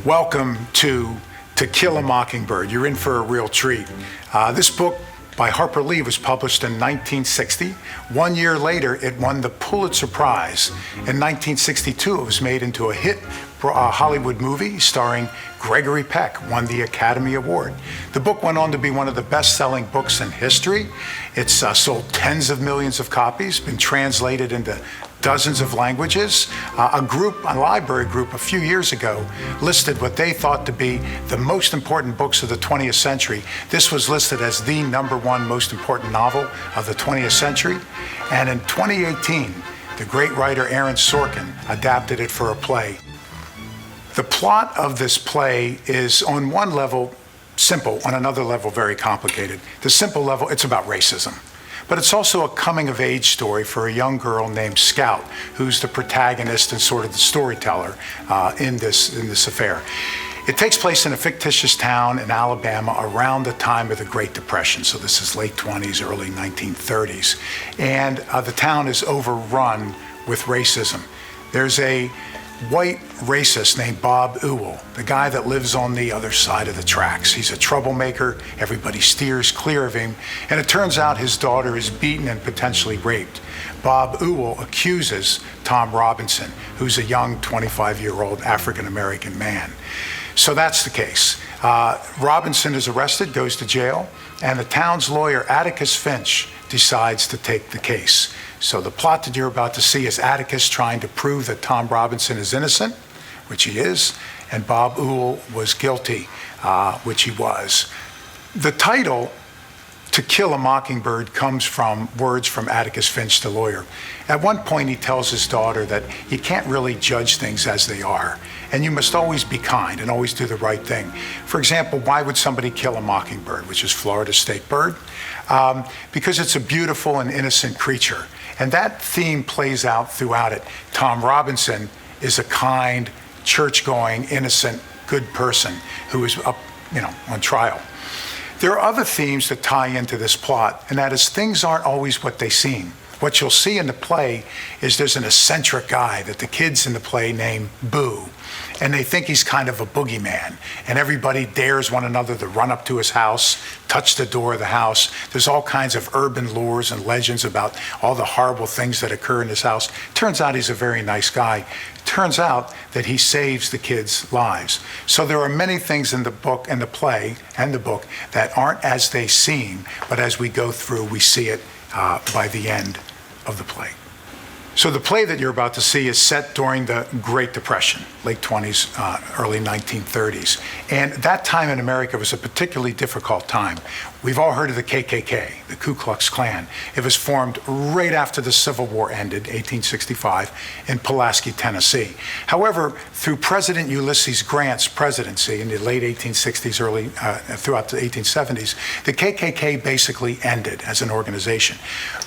Welcome to Kill A Mockingbird. You're in for a real treat. This book by Harper Lee was published in 1960. 1 year later, it won the Pulitzer Prize. In 1962, it was made into a hit Hollywood movie starring Gregory Peck, won the Academy Award. The book went on to be one of the best-selling books in history. It's sold tens of millions of copies, been translated into dozens of languages. A library group a few years ago listed what they thought to be the most important books of the 20th century. This was listed as the #1 most important novel of the 20th century. And in 2018, the great writer Aaron Sorkin adapted it for a play. The plot of this play is on one level simple, on another level very complicated. The simple level, it's about racism. But it's also a coming-of-age story for a young girl named Scout, who's the protagonist and sort of the storyteller in this affair. It takes place in a fictitious town in Alabama around the time of the Great Depression. So this is late 20s, early 1930s. And the town is overrun with racism. There's a white racist named Bob Ewell, the guy that lives on the other side of the tracks. He's a troublemaker. Everybody steers clear of him. And it turns out his daughter is beaten and potentially raped. Bob Ewell accuses Tom Robinson, who's a young 25-year-old African-American man. So that's the case. Robinson is arrested, goes to jail, and the town's lawyer, Atticus Finch, decides to take the case. So the plot that you're about to see is Atticus trying to prove that Tom Robinson is innocent, which he is, and Bob Ewell was guilty, which he was. The title, To Kill a Mockingbird, comes from words from Atticus Finch, the lawyer. At one point, he tells his daughter that you can't really judge things as they are, and you must always be kind and always do the right thing. For example, why would somebody kill a mockingbird, which is Florida's state bird? Because it's a beautiful and innocent creature. And that theme plays out throughout it. Tom Robinson is a kind, church-going, innocent, good person who is up, on trial. There are other themes that tie into this plot, and that is things aren't always what they seem. What you'll see in the play is there's an eccentric guy that the kids in the play name Boo, and they think he's kind of a boogeyman, and everybody dares one another to run up to his house, touch the door of the house. There's all kinds of urban lores and legends about all the horrible things that occur in his house. Turns out he's a very nice guy. Turns out that he saves the kids' lives. So there are many things in the book and the play and the book that aren't as they seem, but as we go through, we see it by the end of the play. So the play that you're about to see is set during the Great Depression, late 20s, early 1930s. And that time in America was a particularly difficult time. We've all heard of the KKK, the Ku Klux Klan. It was formed right after the Civil War ended, 1865, in Pulaski, Tennessee. However, through President Ulysses Grant's presidency in the late 1860s, throughout the 1870s, the KKK basically ended as an organization.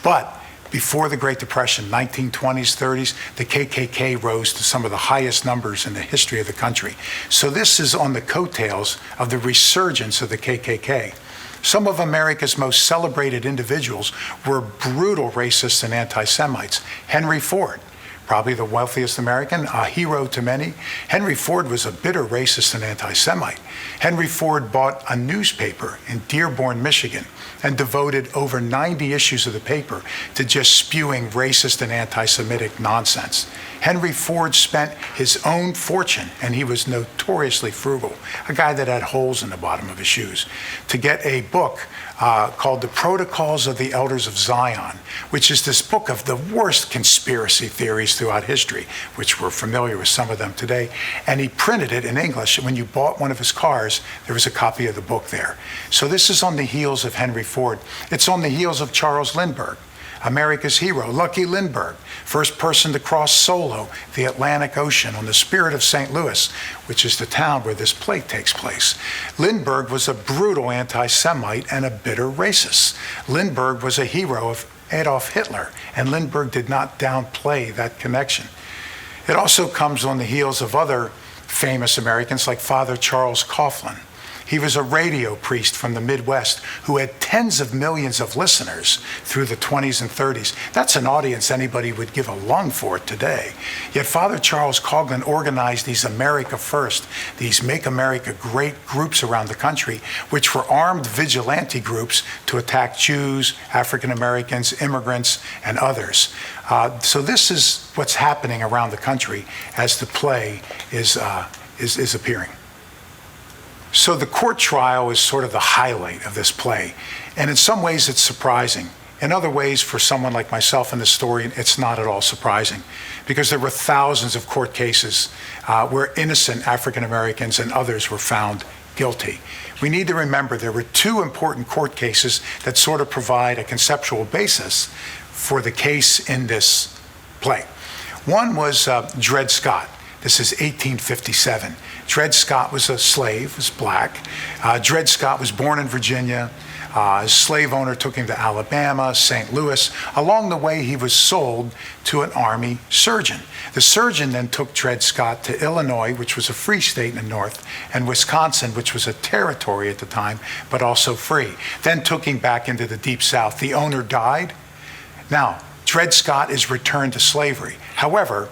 But before the Great Depression, 1920s, 30s, the KKK rose to some of the highest numbers in the history of the country. So this is on the coattails of the resurgence of the KKK. Some of America's most celebrated individuals were brutal racists and anti-Semites. Henry Ford, probably the wealthiest American, a hero to many. Henry Ford was a bitter racist and anti-Semite. Henry Ford bought a newspaper in Dearborn, Michigan, and devoted over 90 issues of the paper to just spewing racist and anti-Semitic nonsense. Henry Ford spent his own fortune, and he was notoriously frugal, a guy that had holes in the bottom of his shoes, to get a book called The Protocols of the Elders of Zion, which is this book of the worst conspiracy theories throughout history, which we're familiar with some of them today. And he printed it in English. When you bought one of his cars, there was a copy of the book there. So this is on the heels of Henry Ford. It's on the heels of Charles Lindbergh, America's hero, Lucky Lindbergh, first person to cross solo the Atlantic Ocean on the Spirit of St. Louis, which is the town where this play takes place. Lindbergh was a brutal anti-Semite and a bitter racist. Lindbergh was a hero of Adolf Hitler, and Lindbergh did not downplay that connection. It also comes on the heels of other famous Americans like Father Charles Coughlin. He was a radio priest from the Midwest who had tens of millions of listeners through the 20s and 30s. That's an audience anybody would give a lung for today. Yet Father Charles Coughlin organized these America First, these Make America Great groups around the country, which were armed vigilante groups to attack Jews, African Americans, immigrants, and others. So this is what's happening around the country as the play is appearing. So the court trial is sort of the highlight of this play. And in some ways it's surprising. In other ways, for someone like myself, an historian, it's not at all surprising, because there were thousands of court cases where innocent African Americans and others were found guilty. We need to remember there were two important court cases that sort of provide a conceptual basis for the case in this play. One was Dred Scott. This is 1857. Dred Scott was a slave, was black. Dred Scott was born in Virginia. His slave owner took him to Alabama, St. Louis. Along the way, he was sold to an army surgeon. The surgeon then took Dred Scott to Illinois, which was a free state in the north, and Wisconsin, which was a territory at the time, but also free. Then took him back into the deep south. The owner died. Now, Dred Scott is returned to slavery. However,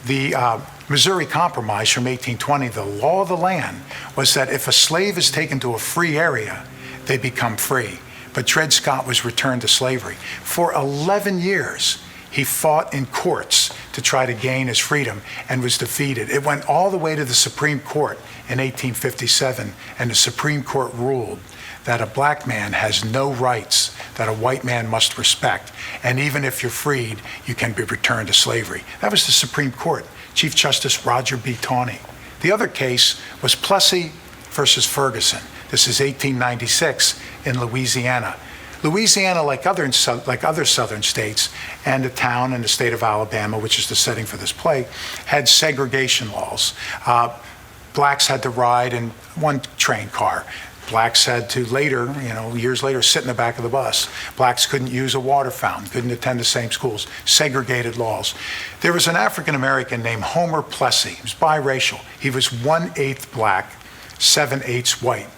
the Missouri Compromise from 1820, the law of the land, was that if a slave is taken to a free area, they become free. But Dred Scott was returned to slavery. For 11 years, he fought in courts to try to gain his freedom and was defeated. It went all the way to the Supreme Court in 1857, and the Supreme Court ruled that a black man has no rights that a white man must respect, and even if you're freed, you can be returned to slavery. That was the Supreme Court, Chief Justice Roger B. Taney. The other case was Plessy versus Ferguson. This is 1896 in Louisiana. Louisiana, like other southern states, and a town in the state of Alabama, which is the setting for this play, had segregation laws. Blacks had to ride in one train car. Blacks had to later, years later, sit in the back of the bus. Blacks couldn't use a water fountain, couldn't attend the same schools, segregated laws. There was an African American named Homer Plessy. He was biracial. He was 1/8 black, 7/8 white.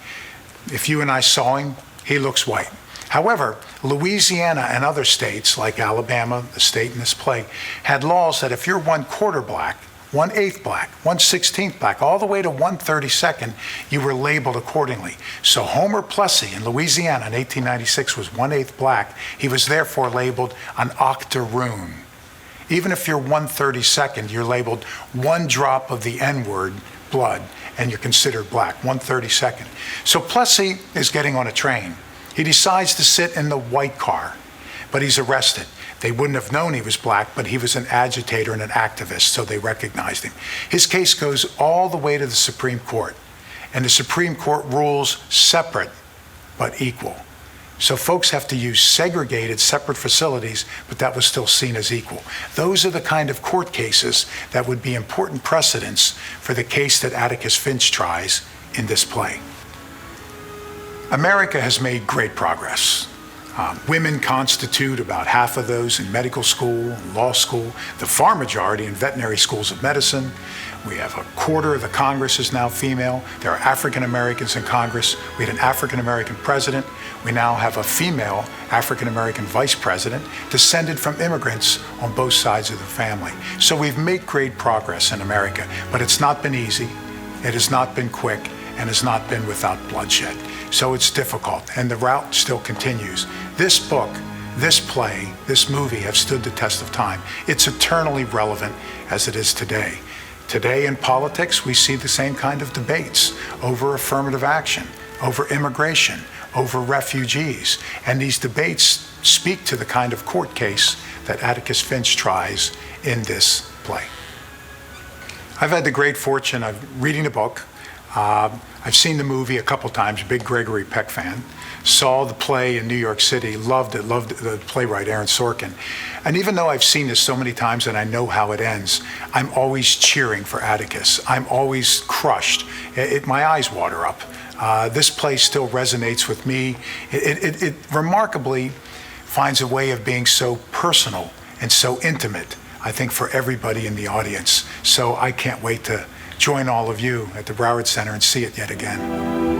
If you and I saw him, he looks white. However, Louisiana and other states, like Alabama, the state in this play, had laws that if you're 1/4 black, 1/8 black, 1/16 black, all the way to 1/32, you were labeled accordingly. So Homer Plessy in Louisiana in 1896 was 1/8 black. He was therefore labeled an octoroon. Even if you're 1/32, you're labeled one drop of the N-word blood, and you're considered black, 1/32. So Plessy is getting on a train. He decides to sit in the white car, but he's arrested. They wouldn't have known he was black, but he was an agitator and an activist, so they recognized him. His case goes all the way to the Supreme Court, and the Supreme Court rules separate but equal. So folks have to use segregated, separate facilities, but that was still seen as equal. Those are the kind of court cases that would be important precedents for the case that Atticus Finch tries in this play. America has made great progress. Women constitute about half of those in medical school, law school, the far majority in veterinary schools of medicine. We have 1/4 of the Congress is now female. There are African Americans in Congress. We had an African American president. We now have a female African American vice president, descended from immigrants on both sides of the family. So we've made great progress in America, but it's not been easy. It has not been quick, and has not been without bloodshed. So it's difficult, and the route still continues. This book, this play, this movie have stood the test of time. It's eternally relevant as it is today. Today in politics, we see the same kind of debates over affirmative action, over immigration, over refugees. And these debates speak to the kind of court case that Atticus Finch tries in this play. I've had the great fortune of reading the book. I've seen the movie a couple times, big Gregory Peck fan. Saw the play in New York City, loved it, loved the playwright Aaron Sorkin. And even though I've seen this so many times and I know how it ends, I'm always cheering for Atticus. I'm always crushed. My eyes water up. This play still resonates with me. It remarkably finds a way of being so personal and so intimate, I think, for everybody in the audience. So I can't wait to join all of you at the Broward Center and see it yet again.